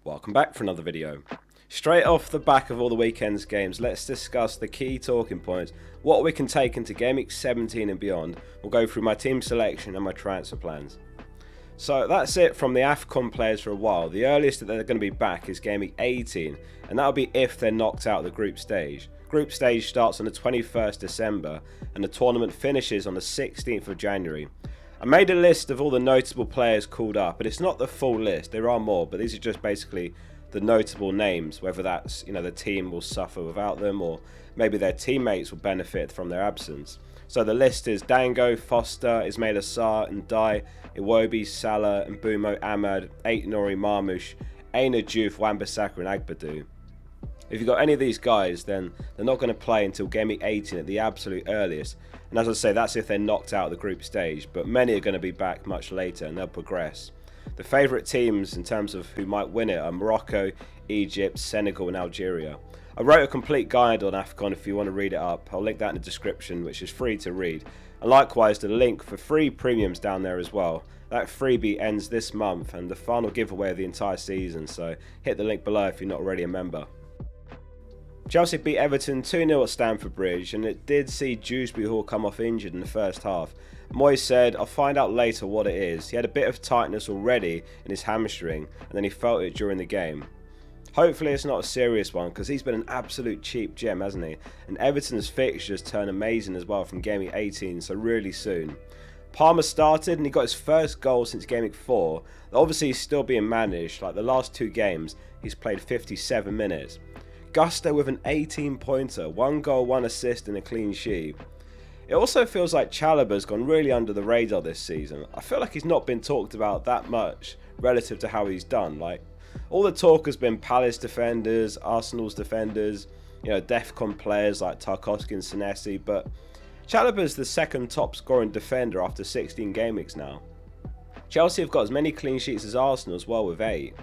Welcome back for another video. Straight off the back of all the weekend's games, let's discuss the key talking points, what we can take into Gameweek 17 and beyond. We'll go through my team selection and my transfer plans. So that's it from the AFCON players for a while. The earliest that they're going to be back is Gameweek 18, and that'll be if they're knocked out of the group stage. Group stage starts on the 21st December and the tournament finishes on the 16th of January. I made a list of all the notable players called up, but it's not the full list. There are more, but these are just basically the notable names, whether that's, the team will suffer without them or maybe their teammates will benefit from their absence. So the list is Dango, Foster, Ismail Assar, Ndai, Iwobi, Salah, Mbumo, Ahmad, Aït-Nouri, Marmoush, Aina Diouf, Wan-Bissaka and Agbadou. If you've got any of these guys, then they're not going to play until Gameweek 18 at the absolute earliest. And as I say, that's if they're knocked out of the group stage, but many are going to be back much later and they'll progress. The favourite teams in terms of who might win it are Morocco, Egypt, Senegal and Algeria. I wrote a complete guide on AFCON if you want to read it up. I'll link that in the description, which is free to read. And likewise, the link for free premiums down there as well. That freebie ends this month and the final giveaway of the entire season, so hit the link below if you're not already a member. Chelsea beat Everton 2-0 at Stamford Bridge, and it did see Dewsbury Hall come off injured in the first half. Moyes said, "I'll find out later what it is." He had a bit of tightness already in his hamstring, and then he felt it during the game. Hopefully it's not a serious one, because he's been an absolute cheap gem, hasn't he? And Everton's fixtures turn amazing as well from Gameweek 18, so really soon. Palmer started and he got his first goal since Gameweek 4. Obviously he's still being managed, like the last two games he's played 57 minutes. Gusto with an 18-pointer, 1 goal, 1 assist and a clean sheet. It also feels like Chalobah's gone really under the radar this season. I feel like he's not been talked about that much relative to how he's done. Like, all the talk has been Palace defenders, Arsenal's defenders, DEFCON players like Tarkowski and Senesi, but Chalobah's the second top scoring defender after 16 game weeks now. Chelsea have got as many clean sheets as Arsenal as well with 8.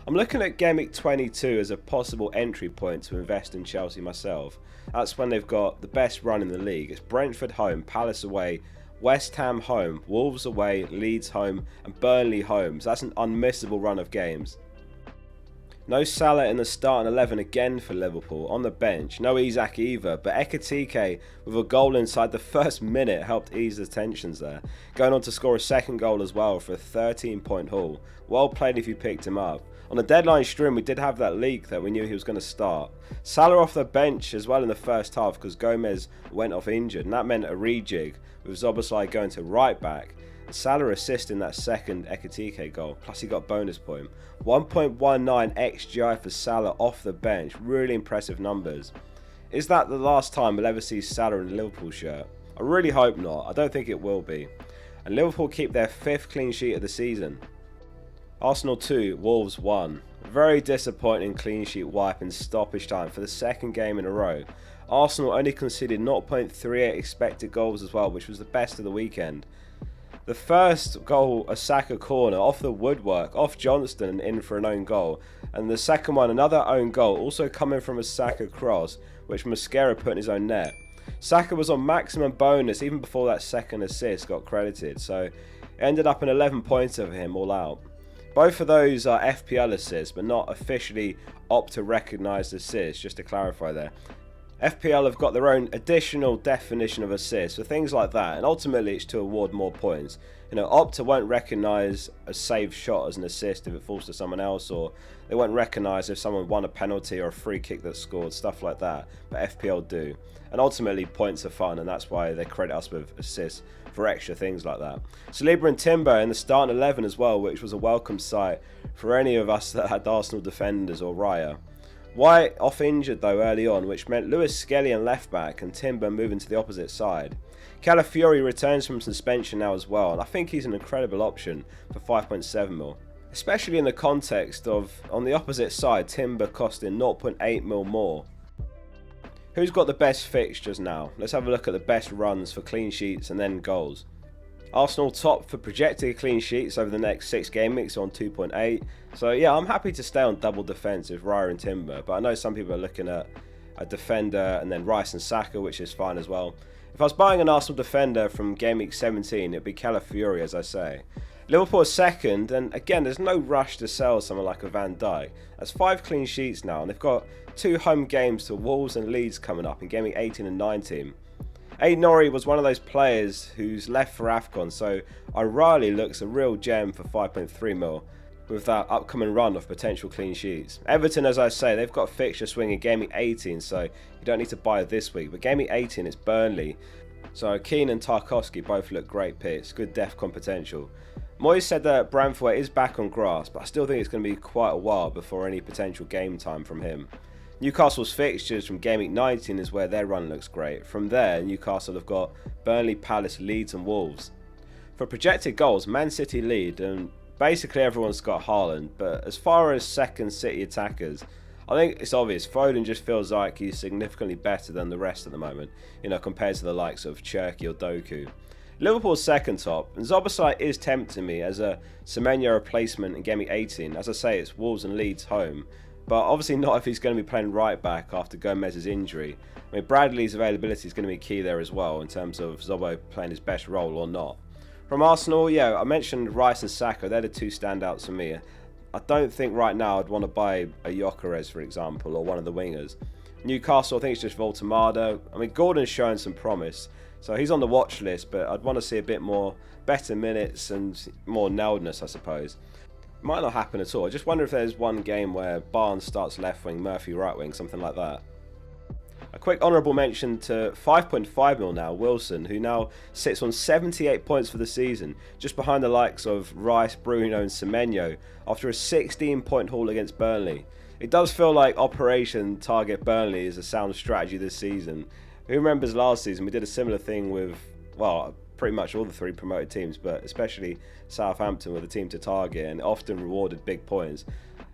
I'm looking at Gameweek 22 as a possible entry point to invest in Chelsea myself. That's when they've got the best run in the league. It's Brentford home, Palace away, West Ham home, Wolves away, Leeds home and Burnley home. So that's an unmissable run of games. No Salah in the starting 11 again for Liverpool, on the bench. No Isak either, but Ekitike with a goal inside the first minute helped ease the tensions there. Going on to score a second goal as well for a 13-point haul. Well played if you picked him up. On the deadline stream we did have that leak that we knew he was going to start. Salah off the bench as well in the first half because Gomez went off injured, and that meant a rejig with Szoboszlai going to right back. Salah assisting that second Ekitike goal, plus he got bonus point. 1.19 XGI for Salah off the bench, really impressive numbers. Is that the last time we'll ever see Salah in a Liverpool shirt? I really hope not, I don't think it will be. And Liverpool keep their 5th clean sheet of the season. Arsenal 2, Wolves 1. Very disappointing clean sheet wipe in stoppage time for the second game in a row. Arsenal only conceded 0.38 expected goals as well, which was the best of the weekend. The first goal, a Saka corner, off the woodwork, off Johnston and in for an own goal. And the second one, another own goal, also coming from a Saka cross, which Mosquera put in his own net. Saka was on maximum bonus even before that second assist got credited, so it ended up an 11-pointer for him all out. Both of those are FPL assists, but not officially Opta recognised assists, just to clarify there. FPL have got their own additional definition of assists for things like that, and ultimately it's to award more points. Opta won't recognise a saved shot as an assist if it falls to someone else, or they won't recognise if someone won a penalty or a free kick that scored, stuff like that, but FPL do. And ultimately points are fun, and that's why they credit us with assists for extra things like that. Saliba and Timber in the starting 11 as well, which was a welcome sight for any of us that had Arsenal defenders or Raya. White off injured though early on, which meant Lewis Skelly and left back and Timber moving to the opposite side. Calafiori returns from suspension now as well, and I think he's an incredible option for 5.7 mil. Especially in the context of, on the opposite side, Timber costing 0.8 mil more. Who's got the best fixtures now? Let's have a look at the best runs for clean sheets and then goals. Arsenal top for projected clean sheets over the next 6 game weeks on 2.8. So yeah, I'm happy to stay on double defence with Raya and Timber, but I know some people are looking at a defender and then Rice and Saka, which is fine as well. If I was buying an Arsenal defender from Gameweek 17, it'd be Calafiori, as I say. Liverpool are second, and again, there's no rush to sell someone like a Van Dijk. That's 5 clean sheets now, and they've got 2 home games to Wolves and Leeds coming up in Gameweek 18 and 19. Aït-Nouri was one of those players who's left for AFCON, so O'Reilly looks a real gem for 5.3 mil with that upcoming run of potential clean sheets. Everton, as I say, they've got a fixture swing in Gameweek 18, so you don't need to buy it this week. But Gameweek 18, it's Burnley. So Keane and Tarkowski both look great picks, good DEFCON potential. Moyes said that Branthwaite is back on grass, but I still think it's going to be quite a while before any potential game time from him. Newcastle's fixtures from Gameweek 19 is where their run looks great. From there, Newcastle have got Burnley, Palace, Leeds and Wolves. For projected goals, Man City lead, and basically everyone's got Haaland, but as far as second City attackers, I think it's obvious. Foden just feels like he's significantly better than the rest at the moment, compared to the likes of Cherki or Doku. Liverpool's second top, and Szoboszlai is tempting me as a Semenyo replacement in Gameweek 18. As I say, it's Wolves and Leeds home, but obviously not if he's going to be playing right back after Gomez's injury. I mean, Bradley's availability is going to be key there as well in terms of Zobo playing his best role or not. From Arsenal, I mentioned Rice and Saka. They're the 2 standouts for me. I don't think right now I'd want to buy a Gyökeres, for example, or one of the wingers. Newcastle, I think it's just Voltemado. I mean, Gordon's showing some promise, so he's on the watch list, but I'd want to see a bit more better minutes and more nailedness, I suppose. Might not happen at all. I just wonder if there's one game where Barnes starts left wing, Murphy right wing, something like that. A quick honourable mention to 5.5 mil now, Wilson, who now sits on 78 points for the season, just behind the likes of Rice, Bruno and Semenyo, after a 16-point haul against Burnley. It does feel like Operation Target Burnley is a sound strategy this season. Who remembers last season we did a similar thing with, well, pretty much all the 3 promoted teams, but especially Southampton were the team to target and often rewarded big points.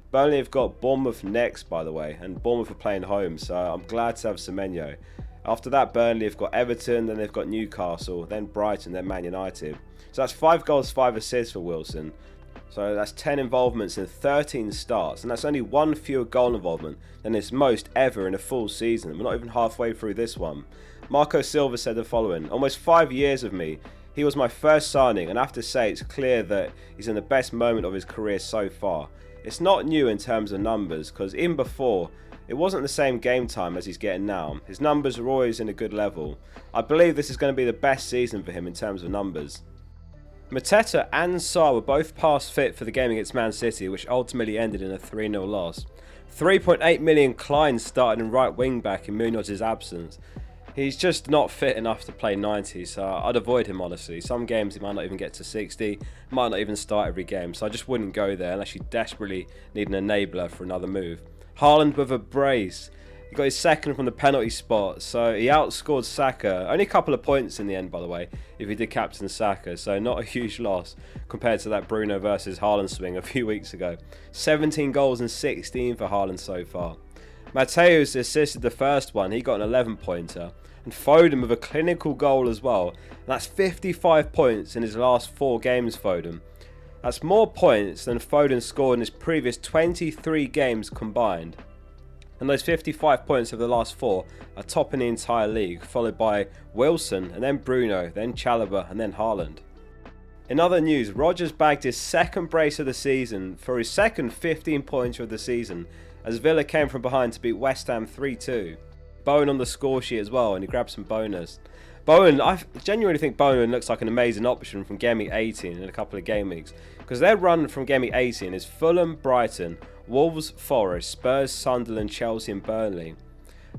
Burnley have got Bournemouth next, by the way, and Bournemouth are playing home, so I'm glad to have Semenyo. After that, Burnley have got Everton, then they've got Newcastle, then Brighton, then Man United. So that's 5 goals, 5 assists for Wilson. So that's 10 involvements in 13 starts, and that's only 1 fewer goal involvement than his most ever in a full season. We're not even halfway through this one. Marco Silva said the following: "Almost 5 years of me. He was my first signing, and I have to say it's clear that he's in the best moment of his career so far. It's not new in terms of numbers, because even before, it wasn't the same game time as he's getting now. His numbers are always in a good level. I believe this is going to be the best season for him in terms of numbers." Mateta and Sarr were both past fit for the game against Man City, which ultimately ended in a 3-0 loss. 3.8 million Klein started in right wing back in Munoz's absence. He's just not fit enough to play 90, so I'd avoid him honestly. Some games he might not even get to 60, might not even start every game, so I just wouldn't go there unless you desperately need an enabler for another move. Haaland with a brace. He got his second from the penalty spot, so he outscored Saka. Only a couple of points in the end, by the way, if he did captain Saka, so not a huge loss compared to that Bruno versus Haaland swing a few weeks ago. 17 goals and 16 for Haaland so far. Mateus assisted the first one, he got an 11-pointer. And Foden with a clinical goal as well. And that's 55 points in his last 4 games, Foden. That's more points than Foden scored in his previous 23 games combined. And those 55 points of the last 4 are top in the entire league, followed by Wilson, and then Bruno, then Chalobah, and then Haaland. In other news, Rodgers bagged his second brace of the season for his second 15-pointer of the season, as Villa came from behind to beat West Ham 3-2. Bowen on the score sheet as well, and he grabbed some bonus. Bowen, I genuinely think Bowen looks like an amazing option from Gameweek 18 in a couple of game weeks, because their run from Gameweek 18 is Fulham, Brighton, Wolves, Forest, Spurs, Sunderland, Chelsea and Burnley.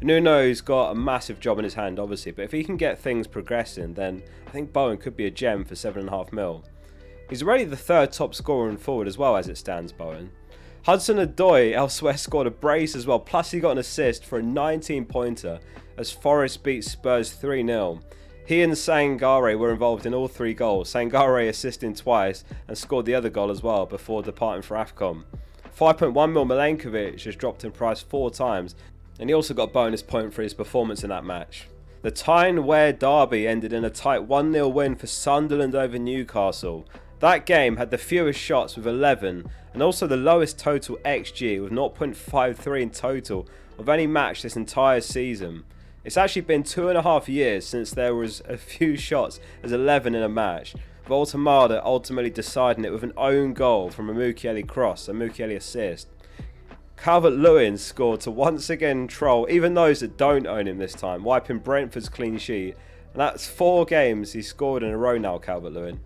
Nuno's got a massive job in his hand obviously, but if he can get things progressing, then I think Bowen could be a gem for 7.5 mil. He's already the 3rd top scorer in forward as well as it stands, Bowen. Hudson-Odoi elsewhere scored a brace as well, plus he got an assist for a 19-pointer as Forest beat Spurs 3-0. He and Sangare were involved in all 3 goals, Sangare assisting twice and scored the other goal as well before departing for AFCON. 5.1 mil Milenkovic has dropped in price 4 times, and he also got a bonus point for his performance in that match. The Tyne-Ware derby ended in a tight 1-0 win for Sunderland over Newcastle. That game had the fewest shots with 11 and also the lowest total XG with 0.53 in total of any match this entire season. It's actually been 2.5 years since there was a few shots as 11 in a match. Voltemada ultimately deciding it with an own goal from a Mukiele cross, a Mukiele assist. Calvert-Lewin scored to once again troll even those that don't own him this time, wiping Brentford's clean sheet. And that's 4 games he scored in a row now, Calvert-Lewin.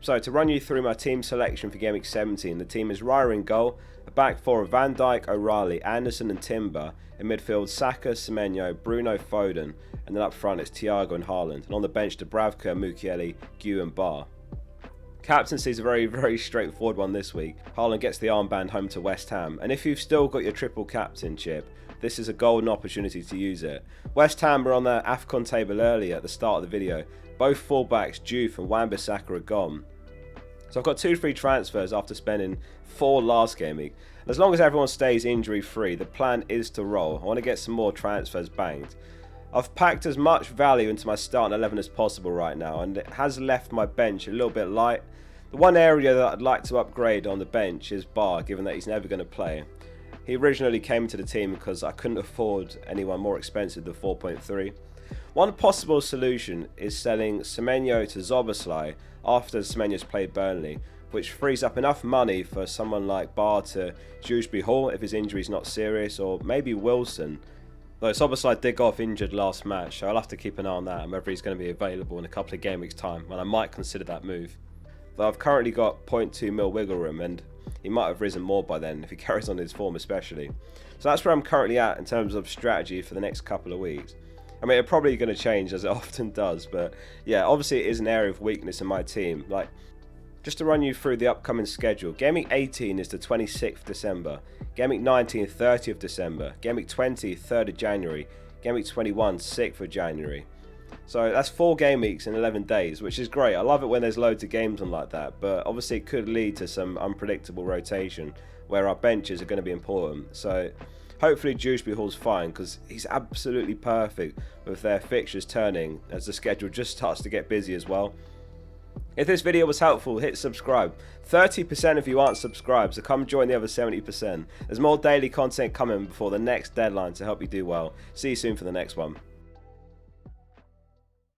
So to run you through my team selection for Gameweek 17, the team is Raya in goal, a back four of Van Dijk, O'Reilly, Anderson and Timber, in midfield Saka, Semenyo, Bruno, Foden, and then up front it's Thiago and Haaland, and on the bench Dubravka, Mukiele, Gu and Bar. Captaincy is a very straightforward one this week. Haaland gets the armband home to West Ham, and if you've still got your triple captainship, this is a golden opportunity to use it. West Ham were on the AFCON table earlier at the start of the video. Both fullbacks, Juve and Wan-Bissaka, are gone. So I've got 2 free transfers after spending 4 last game week. As long as everyone stays injury free, the plan is to roll. I want to get some more transfers banged. I've packed as much value into my starting 11 as possible right now, and it has left my bench a little bit light. The one area that I'd like to upgrade on the bench is Bar, given that he's never going to play. He originally came to the team because I couldn't afford anyone more expensive than 4.3. One possible solution is selling Semenyo to Szoboszlai after Semenyo's played Burnley, which frees up enough money for someone like Bar to Dewsbury Hall if his injury is not serious, or maybe Wilson. Though Szoboszlai did go off injured last match, so I'll have to keep an eye on that and whether he's going to be available in a couple of game weeks time, and I might consider that move. Though I've currently got 0.2 mil wiggle room, and he might have risen more by then if he carries on his form especially. So that's where I'm currently at in terms of strategy for the next couple of weeks. I mean, it's probably going to change as it often does, but yeah, obviously it is an area of weakness in my team. Like, just to run you through the upcoming schedule, Gameweek 18 is the 26th December, Gameweek 19 30th December, Gameweek 20 3rd of January, Gameweek 21 6th of January. So that's 4 game weeks in 11 days, which is great. I love it when there's loads of games on like that, but obviously it could lead to some unpredictable rotation where our benches are going to be important. So hopefully Dewsbury Hall's fine, because he's absolutely perfect with their fixtures turning as the schedule just starts to get busy as well. If this video was helpful, hit subscribe. 30% of you aren't subscribed, so come join the other 70%. There's more daily content coming before the next deadline to help you do well. See you soon for the next one.